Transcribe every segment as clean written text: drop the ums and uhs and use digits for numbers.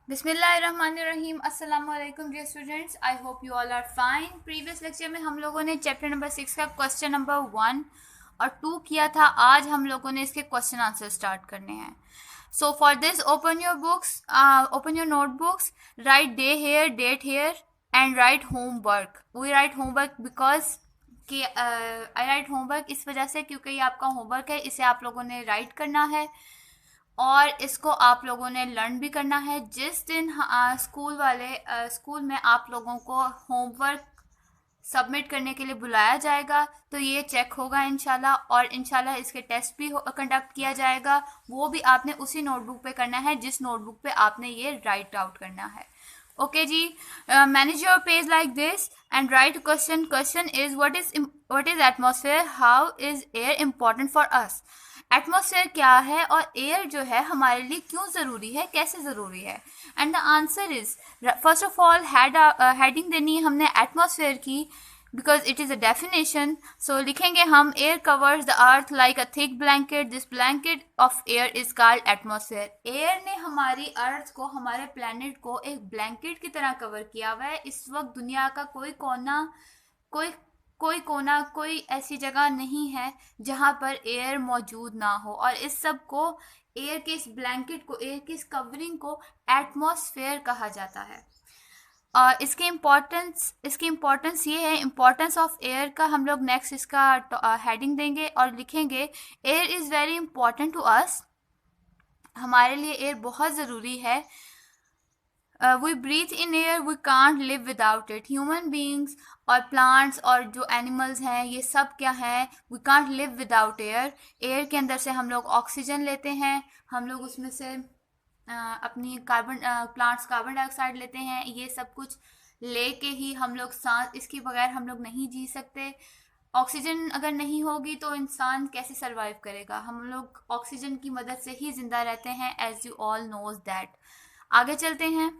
बिस्मिल्लाहिर्रहमानिर्रहीम। अस्सलाम वालेकुम dear students, I hope you all are fine. Previous lecture में हम लोगों ने चैप्टर नंबर 6 का क्वेश्चन नंबर 1 और 2 किया था। आज हम लोगों ने इसके क्वेश्चन आंसर स्टार्ट करने हैं। So for this open your books, open your notebooks, write day here, date here and write homework. We write homework because कि आई राइट होमवर्क इस वजह से क्योंकि ये आपका होमवर्क है, इसे आप लोगों ने राइट करना है और इसको आप लोगों ने लर्न भी करना है। जिस दिन स्कूल में आप लोगों को होमवर्क सबमिट करने के लिए बुलाया जाएगा तो ये चेक होगा इंशाल्लाह, और इंशाल्लाह इसके टेस्ट भी कंडक्ट किया जाएगा। वो भी आपने उसी नोटबुक पे करना है जिस नोटबुक पे आपने ये राइट आउट करना है। ओके जी, manage your page like this and write question. Question is what is atmosphere, how is air important for us. Atmosphere क्या है और एयर जो है हमारे लिए क्यों ज़रूरी है, कैसे ज़रूरी है। And the answer is, first of all heading देनी है हमने एटमॉस्फेयर की, because it is a definition. So लिखेंगे हम, air covers the earth like a thick blanket, this blanket of air is called atmosphere. Air ने हमारी अर्थ को, हमारे प्लैनेट को एक ब्लैंकेट की तरह कवर किया हुआ है। इस वक्त दुनिया का कोई कोई ऐसी जगह नहीं है जहाँ पर एयर मौजूद ना हो, और इस सब को, एयर के इस ब्लैंकेट को, एयर की इस कवरिंग को एटमॉस्फेयर कहा जाता है। और इसकी इम्पोर्टेंस ये है, इम्पोर्टेंस ऑफ एयर का हम लोग नेक्स्ट इसका हेडिंग देंगे और लिखेंगे, air is very important to us. हमारे लिए एयर बहुत ज़रूरी है। We breathe in air, we can't live without it. Human beings और प्लांट्स और जो एनिमल्स हैं, ये सब क्या है, we can't live without air. Air के अंदर से हम लोग ऑक्सीजन लेते हैं, हम लोग उसमें से अपनी प्लांट्स कार्बन डाइऑक्साइड लेते हैं। ये सब कुछ लेके ही हम लोग सांस, इसके बगैर हम लोग नहीं जी सकते। ऑक्सीजन अगर नहीं होगी तो इंसान कैसे सरवाइव करेगा। हम लोग ऑक्सीजन की मदद से ही जिंदा रहते हैं, as you all knows that. आगे चलते हैं।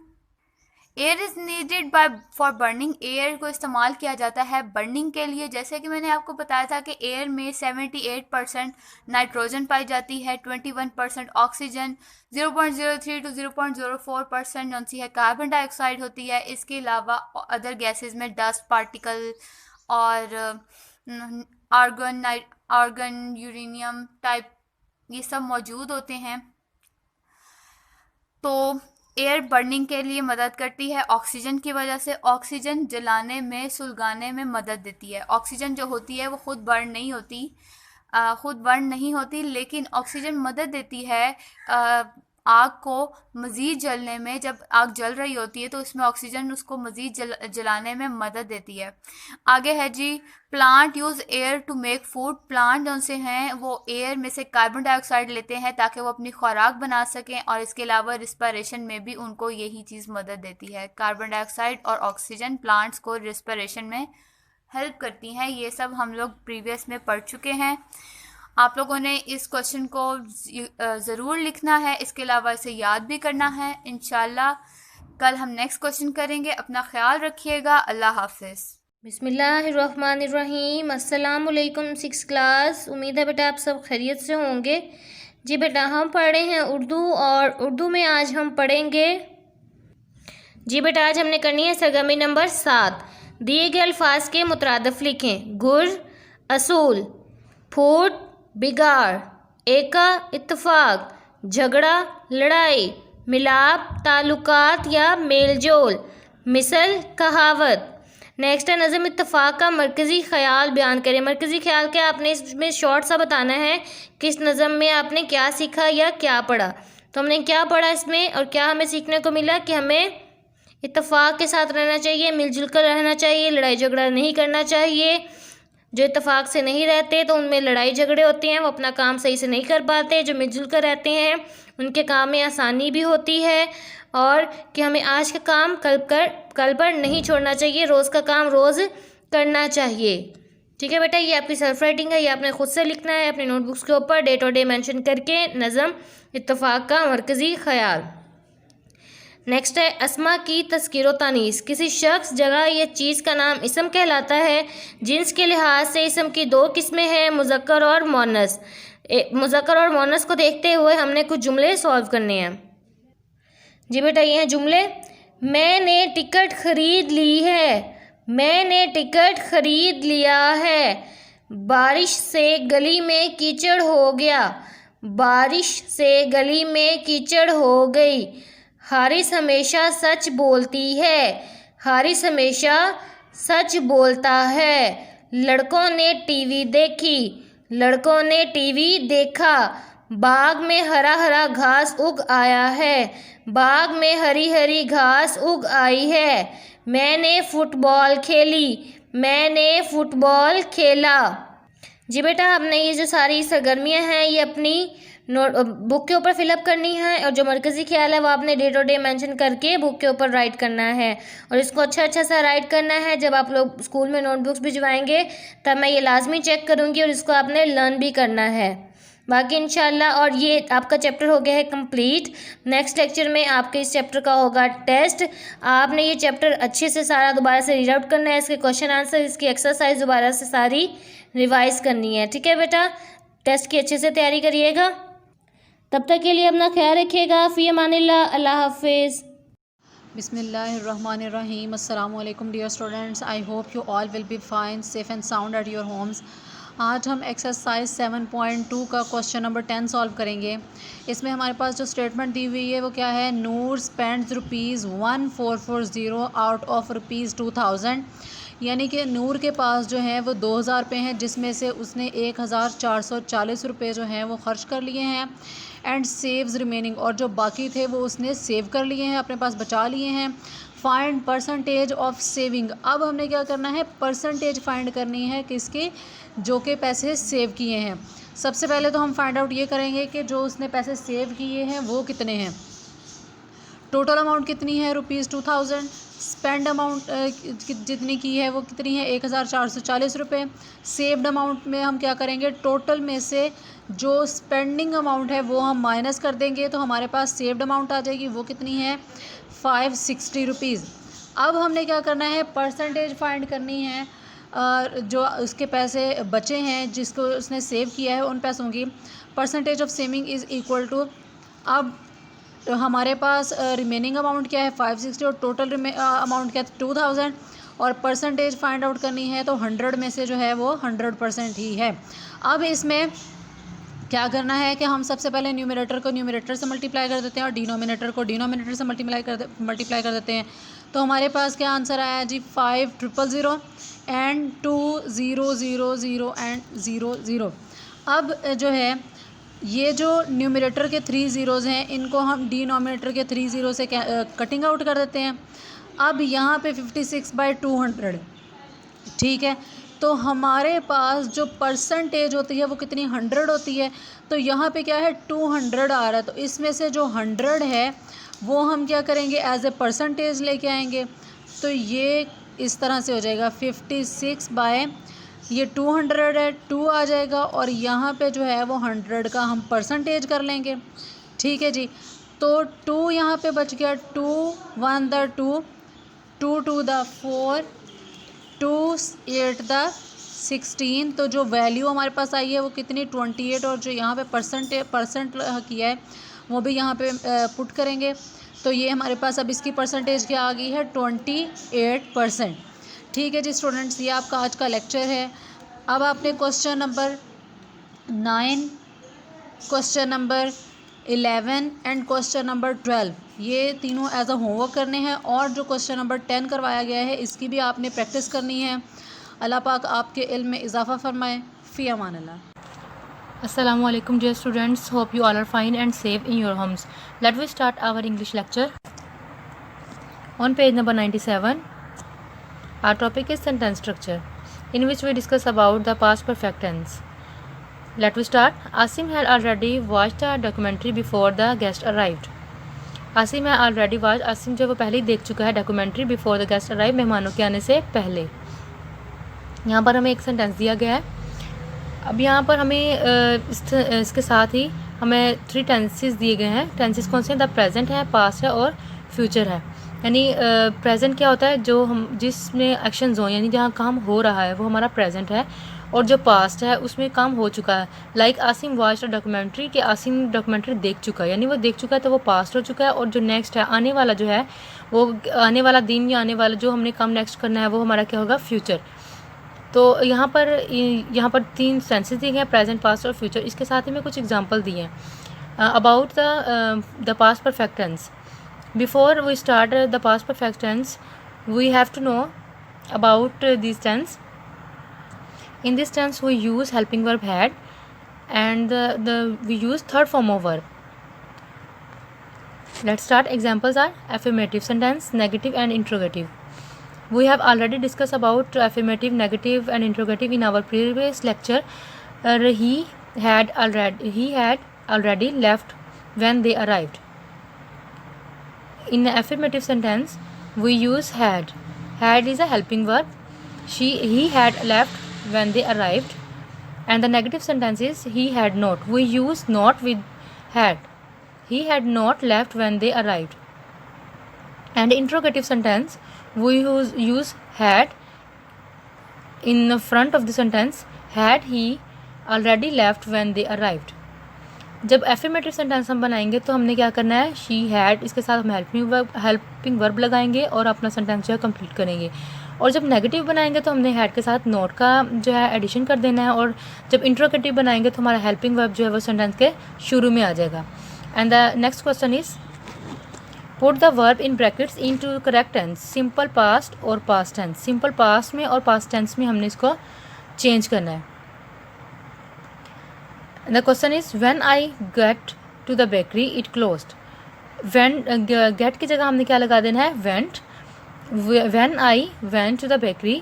Air is needed for burning. Air को इस्तेमाल किया जाता है बर्निंग के लिए। जैसे कि मैंने आपको बताया था कि एयर में 78% नाइट्रोजन पाई जाती है, 21% ऑक्सीजन, 0.03 टू 0.04% जो सी है कार्बन डाइऑक्साइड होती है। इसके अलावा अदर गैसेस में डस्ट पार्टिकल और आर्गन यूरेनियम टाइप ये सब मौजूद होते हैं। तो एयर बर्निंग के लिए मदद करती है ऑक्सीजन की वजह से। ऑक्सीजन जलाने में, सुलगाने में मदद देती है। ऑक्सीजन जो होती है वो खुद बर्न नहीं होती, लेकिन ऑक्सीजन मदद देती है आग को मज़ीद जलने में। जब आग जल रही होती है तो इसमें ऑक्सीजन उसको मज़ीद जलाने में मदद देती है। आगे है जी, plant use air to make food. Plant जो से हैं वो एयर में से कार्बन डाइऑक्साइड लेते हैं ताकि वो अपनी खुराक बना सकें, और इसके अलावा रिस्पिरेशन में भी उनको यही चीज़ मदद देती है। कार्बन डाइऑक्साइड और ऑक्सीजन प्लांट्स को रिस्पिरेशन में हेल्प करती हैं। ये सब हम लोग प्रीवियस में पढ़ चुके हैं। आप लोगों ने इस क्वेश्चन को ज़रूर लिखना है, इसके अलावा इसे याद भी करना है। इंशाल्लाह कल हम नेक्स्ट क्वेश्चन करेंगे। अपना ख्याल रखिएगा। अल्लाह हाफिज़। बिस्मिल्लाहिर्रहमानिर्रहीम। अस्सलाम वालेकुम सिक्स क्लास। उम्मीद है बेटा आप सब खैरियत से होंगे। जी बेटा, हम पढ़ रहे हैं उर्दू, और उर्दू में आज हम पढ़ेंगे। जी बेटा, आज हमने करनी है सरगर्मी नंबर 7। दिए गए अल्फाज के मुतरादिफ लिखें। गुर, असूल, फूट, बिगाड़, एका, इत्तफाक, झगड़ा, लड़ाई, मिलाप, ताल्लुकात या मेलजोल, मिसल, कहावत। नेक्स्ट है नज़म इत्तफाक का मरकज़ी ख्याल बयान करें। मरकज़ी ख्याल क्या, आपने इसमें शॉर्ट सा बताना है कि इस नज़म में आपने क्या सीखा या क्या पढ़ा। तो हमने क्या पढ़ा इसमें और क्या हमें सीखने को मिला कि हमें इत्तफाक के साथ रहना चाहिए, मिलजुल कर रहना चाहिए, लड़ाई झगड़ा नहीं करना चाहिए। जो इत्तफाक से नहीं रहते तो उनमें लड़ाई झगड़े होते हैं, वो अपना काम सही से नहीं कर पाते। जो मिलजुल कर रहते हैं उनके काम में आसानी भी होती है, और कि हमें आज का काम कल पर नहीं छोड़ना चाहिए, रोज़ का काम रोज़ करना चाहिए। ठीक है बेटा, ये आपकी सेल्फ राइटिंग है, ये आपने खुद से लिखना है अपने नोटबुक्स के ऊपर डेट और डे मेंशन करके। नज़म इत्तफाक का मरकज़ी ख्याल। नेक्स्ट है अस्मा की तस्कीर व तानीस। किसी शख्स, जगह या चीज़ का नाम इसम कहलाता है। जिन्स के लिहाज से इसम की दो किस्में हैं, मुज़क्कर और मुअन्नस। मुज़क्कर और मुअन्नस को देखते हुए हमने कुछ जुमले सॉल्व करने हैं। जी बेटा ये हैं जुमले। मैंने टिकट खरीद ली है, मैंने टिकट खरीद लिया है। बारिश से गली में कीचड़ हो गया, बारिश से गली में कीचड़ हो गई। हारिस हमेशा सच बोलती है, हारिस हमेशा सच बोलता है। लड़कों ने टीवी देखी, लड़कों ने टीवी देखा। बाग में हरा हरा घास उग आया है, बाग में हरी हरी घास उग आई है। मैंने फुटबॉल खेली, मैंने फुटबॉल खेला। जी बेटा आपने ये जो सारी सरगर्मियाँ हैं ये अपनी नोट बुक के ऊपर फिलअप करनी है, और जो मरकज़ी ख्याल है वो आपने डेट और डे मेंशन करके बुक के ऊपर राइट करना है, और इसको अच्छा सा राइट करना है। जब आप लोग स्कूल में नोटबुक्स भिजवाएंगे तब मैं ये लाजमी चेक करूँगी, और इसको आपने लर्न भी करना है बाकी इंशाल्लाह। और ये आपका चैप्टर हो गया है कंप्लीट। नेक्स्ट लेक्चर में आपके इस चैप्टर का होगा टेस्ट। आपने ये चैप्टर अच्छे से सारा दोबारा से रीड आउट करना है, इसके क्वेश्चन आंसर, इसकी एक्सरसाइज दोबारा से सारी रिवाइज करनी है। ठीक है बेटा, टेस्ट की अच्छे से तैयारी करिएगा। तब तक के लिए अपना ख्याल रखिएगा। फ़ी अमानिल्लाह, अल्लाह हाफिज़। बिस्मिल्लाहिर्रहमानिर्रहीम। अस्सलामु अलैकुम dear students, I hope you all will be fine, safe and sound at your homes. आज हम एक्सरसाइज 7.2 का क्वेश्चन नंबर 10 सॉल्व करेंगे। इसमें हमारे पास जो स्टेटमेंट दी हुई है वो क्या है, नूर स्पेंड्स ₹1440 आउट ऑफ ₹2000। यानी कि नूर के पास जो है वो 2000 रुपये हैं, जिसमें से उसने 1440 रुपये जो हैं वो ख़र्च कर लिए हैं। एंड सेव्स रिमेनिंग, और जो बाकी थे वो उसने सेव कर लिए हैं, अपने पास बचा लिए हैं। Find percentage of saving. अब हमने क्या करना है, परसेंटेज फाइंड करनी है किसकी, जो कि पैसे सेव किए हैं। सबसे पहले तो हम फाइंड आउट ये करेंगे कि जो उसने पैसे सेव किए हैं वो कितने हैं। टोटल अमाउंट कितनी है, ₹2000। स्पेंड अमाउंट जितनी की है वो कितनी है, 1440 रुपये। सेव्ड अमाउंट में हम क्या करेंगे, टोटल में से जो स्पेंडिंग अमाउंट है वो हम माइनस कर देंगे, तो हमारे पास सेव्ड अमाउंट आ जाएगी, वो कितनी है, 560 रुपीज़। अब हमने क्या करना है, परसेंटेज फाइंड करनी है जो उसके पैसे बचे हैं जिसको उसने सेव किया है उन पैसों की। Percentage of saving is equal to, अब हमारे पास रिमेनिंग अमाउंट क्या है 560, और टोटल अमाउंट क्या है 2000, और परसेंटेज फाइंड आउट करनी है तो 100 में से जो है वो 100% ही है। अब इसमें क्या करना है कि हम सबसे पहले न्यूमरेटर को न्यूमरेटर से मल्टीप्लाई कर देते हैं और डिनोमिनेटर को डिनोमिनेटर से मल्टीप्लाई कर देते हैं। तो हमारे पास क्या आंसर आया जी, 5000 एंड 2000 एंड 00। अब जो है ये जो न्यूमरेटर के 3 ज़ीरोज़ हैं इनको हम डिनोमिनेटर के 3 ज़ीरो से कटिंग आउट कर देते हैं। अब यहाँ पे 56/200, ठीक है, तो हमारे पास जो परसेंटेज होती है वो कितनी, 100 होती है। तो यहाँ पे क्या है, 200 आ रहा है, तो इसमें से जो 100 है वो हम क्या करेंगे, एज ए परसेंटेज लेके आएंगे। तो ये इस तरह से हो जाएगा 56 बाय ये 200 है, 2 आ जाएगा, और यहाँ पे जो है वो 100 का हम परसेंटेज कर लेंगे। ठीक है जी, तो 2 यहाँ पे बच गया, 2 1 द 2, 2 2 द 4, 2 8 द 16। तो जो वैल्यू हमारे पास आई है वो कितनी, 28, और जो यहाँ पे परसेंट किया है वो भी यहाँ पे पुट करेंगे। तो ये हमारे पास अब इसकी परसेंटेज क्या आ गई है, 28%। ठीक है जी स्टूडेंट्स, ये आपका आज का लेक्चर है। अब आपने question number 9, question number 11 and question number 12 ये तीनों एज अ होमवर्क करने हैं, और जो क्वेश्चन नंबर 10 करवाया गया है इसकी भी आपने प्रैक्टिस करनी है। अल्लाह पाक आपके इल्म में इजाफ़ा फरमाए। फ़ी अमानिल्लाह। Assalamu alaikum dear students, hope you all are fine and safe in your homes. Let we start our English lecture. On page number 97, our topic is sentence structure, in which we discuss about the past perfect tense. Let we start. Asim had already watched a documentary before the guest arrived. Asim had already watched, Asim जो वो पहले ही देख चुका है documentary before the guest arrive, मेहमानों के आने से पहले। यहाँ पर हमें एक सेंटेंस दिया गया है। अब यहाँ पर हमें इसके साथ ही हमें 3 टेंसेस दिए गए हैं। टेंसेस कौन से हैं, द प्रेजेंट है, पास्ट है और फ्यूचर है। यानी प्रेजेंट क्या होता है, जो हम जिसमें एक्शंस हों, यानी जहाँ काम हो रहा है वो हमारा प्रेजेंट है, और जो पास्ट है उसमें काम हो चुका है। Like Asim watched a documentary, कि आसिम डॉक्यूमेंट्री देख चुका है, यानी वो देख चुका है तो वो पास्ट हो चुका है। और जो नेक्स्ट है आने वाला जो है वो आने वाला दिन या आने वाला जो हमने काम नेक्स्ट करना है वो हमारा क्या होगा, फ्यूचर। तो यहाँ पर 3 सेंसेस दिए हैं, प्रेजेंट, पास्ट और फ्यूचर। इसके साथ ही मैं कुछ एग्जांपल दिए हैं about the past perfect tense. Before we start the past perfect tense we have to know about these tense. In this tense we use helping verb had and we use third form of verb. Let's start. Examples are affirmative sentence, negative and interrogative. We have already discussed about affirmative, negative and interrogative in our previous lecture. He had already left when they arrived. In affirmative sentence we use had. Had is a helping verb. He had left when they arrived. And the negative sentence is he had not. We use not with had. He had not left when they arrived. And interrogative sentence we use had in the front of the sentence. Had he already left when they arrived. जब affirmative sentence हम बनाएंगे तो हमने क्या करना है, she had, इसके साथ हम हेल्पिंग वर्ब लगाएंगे और अपना सेंटेंस जो है कंप्लीट करेंगे। और जब नेगेटिव बनाएंगे तो हमने हैड के साथ नॉट का जो है एडिशन कर देना है। और जब इंट्रोगेटिव बनाएंगे तो हमारा हेल्पिंग वर्ब जो है वो सेंटेंस के शुरू में आ जाएगा। And the next question is put the verb in brackets into correct tense, simple past और पास्ट टेंस। सिंपल पास्ट में और पास्ट टेंस में हमने इसको चेंज करना है। The question is when I get to the bakery it closed. When get की जगह हमने क्या लगा देना है, went. When I went to the bakery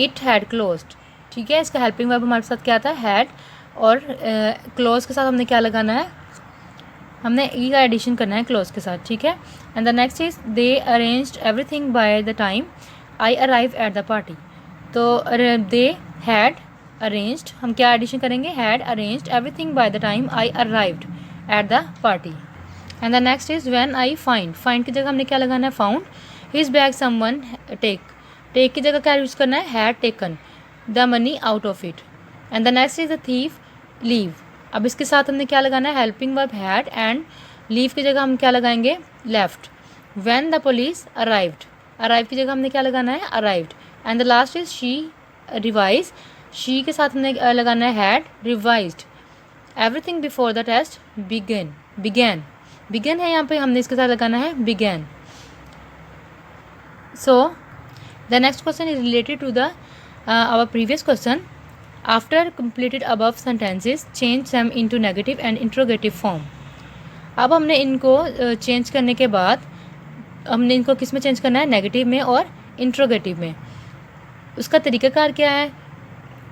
it had closed. ठीक है, इसका हेल्पिंग वर्ब हमारे साथ क्या था, had, और close के साथ हमने क्या लगाना है, हमने e का एडिशन करना है close के साथ। ठीक है, and the next is they arranged everything by the time I arrived at the party. तो they had arranged, हम क्या एडिशन करेंगे, had arranged everything by the time I arrived at the party. And the next is when I find की जगह हमने क्या लगाना है, found his bag someone take की जगह क्या यूज़ करना है, had taken the money out of it. And the next is the thief leave. अब इसके साथ हमने क्या लगाना है, helping verb had, and leave की जगह हम क्या लगाएंगे, left. When the police arrive की जगह हमने क्या लगाना है, arrived. And the last is she revise, she के साथ हमने लगाना है had, revised everything before the test begin है, यहाँ पे हमने इसके साथ लगाना है begin. So the next question is related to the our previous question. After completed above sentences change some into negative and interrogative form. अब हमने इनको चेंज करने के बाद हमने इनको किस में चेंज करना है, नेगेटिव में और इंट्रोगेटिव में। उसका तरीकाकार क्या है,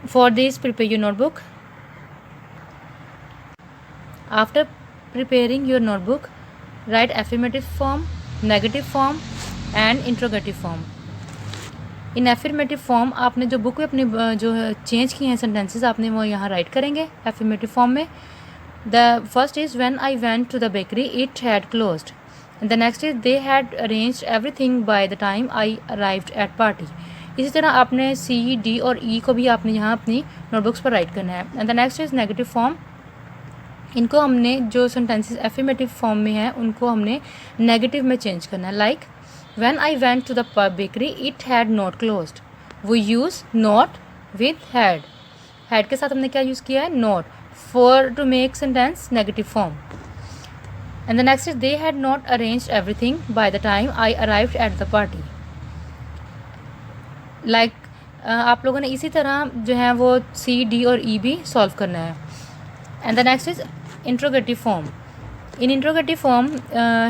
For this prepare your notebook. After preparing your notebook write affirmative form, negative form and interrogative form. In affirmative form आपने जो बुक में अपनी जो चेंज की हैं सेंटेंसेस आपने वो यहाँ राइट करेंगे affirmative form में। The first is when I went to the bakery it had closed. And the next is they had arranged everything by the time I arrived at party. इसी तरह आपने सी, D और ई को भी आपने यहाँ अपनी नोटबुक्स पर राइट करना है। And the next is negative form. इनको हमने जो सेंटेंसेस एफर्मेटिव फॉर्म में है उनको हमने नेगेटिव में चेंज करना है। Like when I went to the bakery it had not closed, we use not with had के साथ हमने क्या यूज़ किया है, not, for to make sentence negative form. And the next is they had not arranged everything by the time I arrived at the party. Like आप लोगों ने इसी तरह जो है वो सी, डी और ई भी सॉल्व करना है। And the next is interrogative form. In interrogative form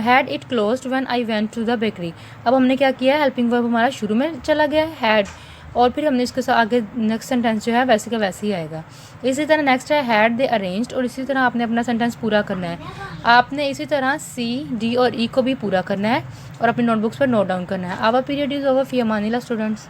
had it closed when I went to the bakery. अब हमने क्या किया है, हेल्पिंग वर्ब हमारा शुरू में चला गया है हैड, और फिर हमने इसके साथ आगे नेक्स्ट सेंटेंस जो है वैसे का वैसे ही आएगा। इसी तरह नेक्स्ट है हैड दे अरेंज्ड, और इसी तरह आपने अपना सेंटेंस पूरा करना है। आपने इसी तरह सी, डी और ई को भी पूरा करना है और अपनी नोटबुक्स पर नोट डाउन करना है। आवर पीरियड इज़ ओवर, फी अमानिल्लाह स्टूडेंट्स।